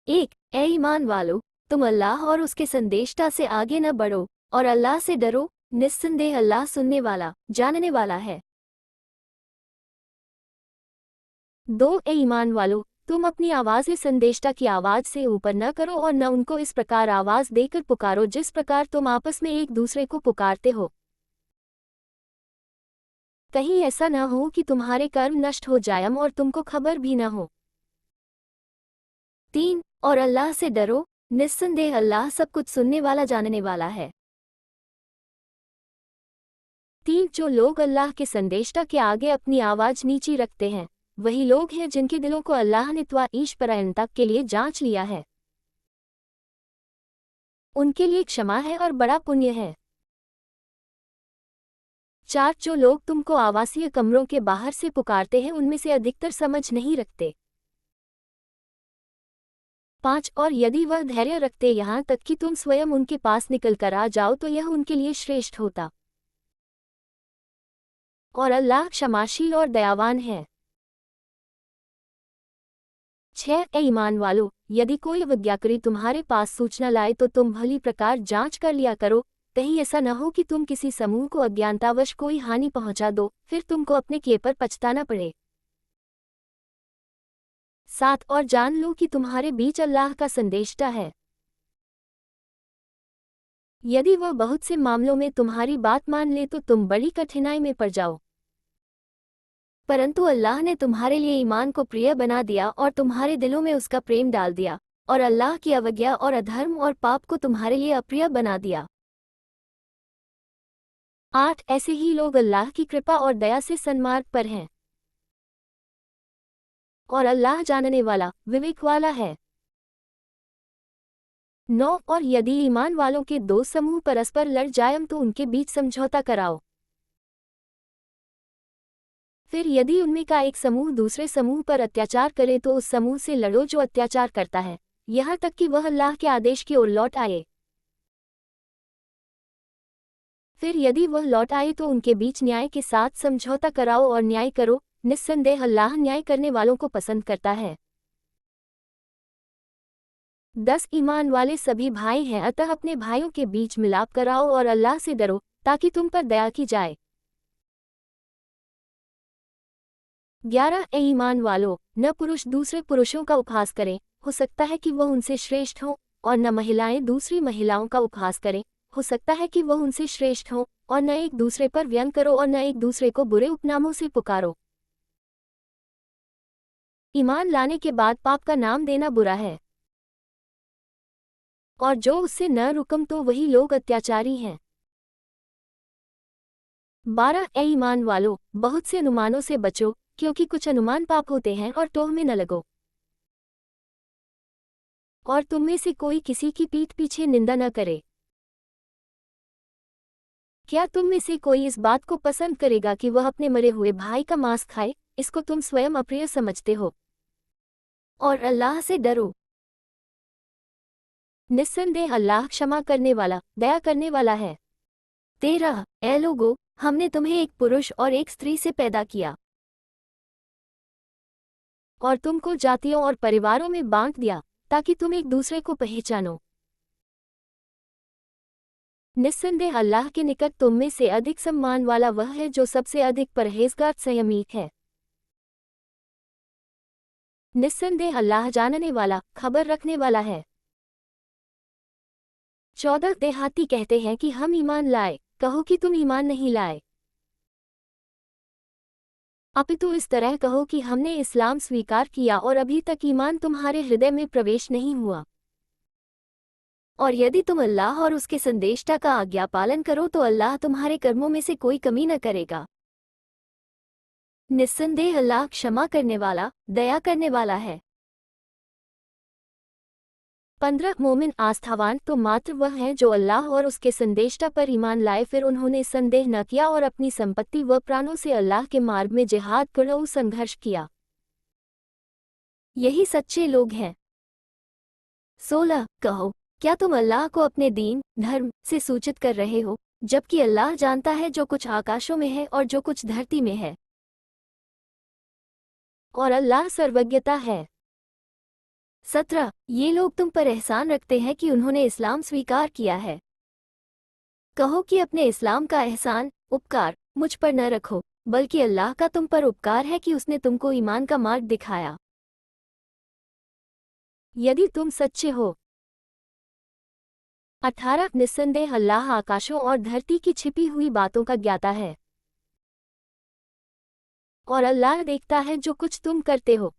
एक, ए ईमान वालो, तुम अल्लाह और उसके संदेशता से आगे न बढ़ो और अल्लाह से डरो, निस्संदेह अल्लाह सुनने वाला, जानने वाला है। 2, ए ईमान वालो, तुम अपनी आवाज़ संदेशता की आवाज़ से ऊपर न करो और न उनको इस प्रकार आवाज़ देकर पुकारो जिस प्रकार तुम आपस में एक दूसरे को पुकारते हो, कहीं ऐसा न हो कि तुम्हारे कर्म नष्ट हो जाएं और तुमको खबर भी न हो। 3, और अल्लाह से डरो, निस्संदेह अल्लाह सब कुछ सुनने वाला जानने वाला है। 3, जो लोग अल्लाह के संदेशता के आगे अपनी आवाज़ नीची रखते हैं, वही लोग हैं जिनके दिलों को अल्लाह ने ईश्वरायणता के लिए जांच लिया है। उनके लिए क्षमा है और बड़ा पुण्य है। 4, जो लोग तुमको आवासीय कमरों के बाहर से पुकारते हैं उनमें से अधिकतर समझ नहीं रखते। 5, और यदि वह धैर्य रखते यहाँ तक कि तुम स्वयं उनके पास निकल कर आ जाओ तो यह उनके लिए श्रेष्ठ होता। और अल्लाह क्षमाशील और दयावान है। 6, ए ईमान वालो, यदि कोई अवज्ञाकारी तुम्हारे पास सूचना लाए तो तुम भली प्रकार जांच कर लिया करो, कहीं ऐसा न हो कि तुम किसी समूह को अज्ञानतावश कोई हानि पहुंचा दो, फिर तुमको अपने किए पर पछताना पड़े। 7, और जान लो कि तुम्हारे बीच अल्लाह का संदेशता है। यदि वह बहुत से मामलों में तुम्हारी बात मान ले तो तुम बड़ी कठिनाई में पड़ जाओ, परंतु अल्लाह ने तुम्हारे लिए ईमान को प्रिय बना दिया और तुम्हारे दिलों में उसका प्रेम डाल दिया, और अल्लाह की अवज्ञा और अधर्म और पाप को तुम्हारे लिए अप्रिय बना दिया। 8, ऐसे ही लोग अल्लाह की कृपा और दया से सन्मार्ग पर हैं, और अल्लाह जानने वाला, विवेक वाला है। 9, और यदि ईमान वालों के दो समूह परस्पर लड़ जाएं तो उनके बीच समझौता कराओ। फिर यदि उनमें का एक समूह दूसरे समूह पर अत्याचार करे तो उस समूह से लड़ो जो अत्याचार करता है, यहाँ तक कि वह अल्लाह के आदेश की ओर लौट आए। फिर यदि वह लौट आए तो उनके बीच न्याय के साथ समझौता कराओ और न्याय करो, निस्संदेह अल्लाह न्याय करने वालों को पसंद करता है। 10, ईमान वाले सभी भाई हैं अतः अपने भाइयों के बीच मिलाप कराओ और अल्लाह से डरो ताकि तुम पर दया की जाए। 11, ए ईमान वालो, न पुरुष दूसरे पुरुषों का उपहास करें, हो सकता है कि वह उनसे श्रेष्ठ हो, और न महिलाएं दूसरी महिलाओं का उपहास करें, हो सकता है कि वह उनसे श्रेष्ठ हो, और न एक दूसरे पर व्यंग करो और न एक दूसरे को बुरे उपनामों से पुकारो। ईमान लाने के बाद पाप का नाम देना बुरा है, और जो उससे न रुकम तो वही लोग अत्याचारी हैं। 12, ए ईमान वालो, बहुत से अनुमानों से बचो, क्योंकि कुछ अनुमान पाप होते हैं, और टोह में न लगो। और तुम में से कोई किसी की पीठ पीछे निंदा न करे। क्या तुम में से कोई इस बात को पसंद करेगा कि वह अपने मरे हुए भाई का मांस खाए? इसको तुम स्वयं अप्रिय समझते हो। और अल्लाह से डरो, निस्संदेह अल्लाह क्षमा करने वाला, दया करने वाला है। 13, ए लोगो, हमने तुम्हें एक पुरुष और एक स्त्री से पैदा किया और तुमको जातियों और परिवारों में बांट दिया ताकि तुम एक दूसरे को पहचानो। निस्संदेह अल्लाह के निकट तुम में से अधिक सम्मान वाला वह है जो सबसे अधिक परहेजगार संयमी है। निस्संदेह अल्लाह जानने वाला, खबर रखने वाला है। 14, देहाती कहते हैं कि हम ईमान लाए, कहो कि तुम ईमान नहीं लाए, अपितु इस तरह कहो कि हमने इस्लाम स्वीकार किया और अभी तक ईमान तुम्हारे हृदय में प्रवेश नहीं हुआ। और यदि तुम अल्लाह और उसके संदेशता का आज्ञा पालन करो तो अल्लाह तुम्हारे कर्मों में से कोई कमी न करेगा। निस्संदेह अल्लाह क्षमा करने वाला, दया करने वाला है। 15, मोमिन आस्थावान तो मात्र वह है जो अल्लाह और उसके संदेशता पर ईमान लाए फिर उन्होंने संदेह न किया और अपनी संपत्ति व प्राणों से अल्लाह के मार्ग में जिहाद कर संघर्ष किया। यही सच्चे लोग हैं। 16, कहो, क्या तुम अल्लाह को अपने दीन, धर्म से सूचित कर रहे हो, जबकि अल्लाह जानता है जो कुछ आकाशों में है और जो कुछ धरती में है, और अल्लाह सर्वज्ञता है। 17 ये लोग तुम पर एहसान रखते हैं कि उन्होंने इस्लाम स्वीकार किया है। कहो कि अपने इस्लाम का एहसान, उपकार मुझ पर न रखो, बल्कि अल्लाह का तुम पर उपकार है कि उसने तुमको ईमान का मार्ग दिखाया। यदि तुम सच्चे हो। 18 निस्संदेह अल्लाह आकाशों और धरती की छिपी हुई बातों का ज्ञाता है, और अल्लाह देखता है जो कुछ तुम करते हो।